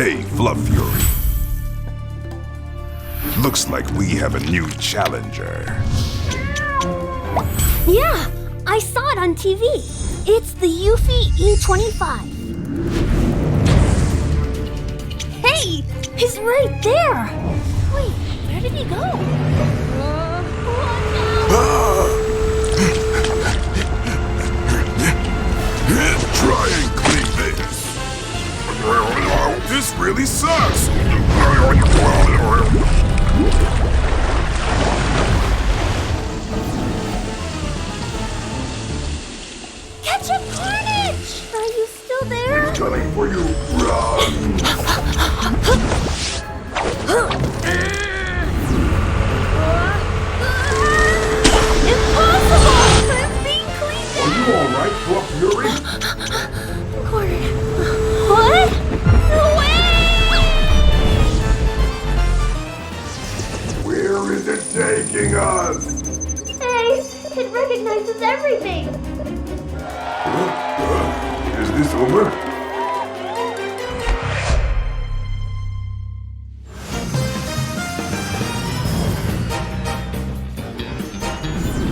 Hey, Fluff Fury. Looks like we have a new challenger. Yeah, I saw it on TV. It's the Eufy E25. Hey, he's right there. Wait, where did he go? Try and clean this. This really sucks. Ketchup Carnage! Are you still there? Coming for you. Run. Impossible! I'm being cleaned Are you all right, Fluff Fury? Cornered. What? No way! Where is it taking us? Hey, it recognizes everything. Is this over?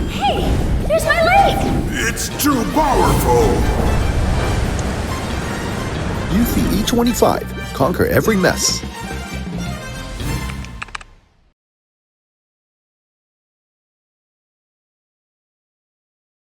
Hey, there's my leg! It's too powerful! Eufy E25. Conquer every mess.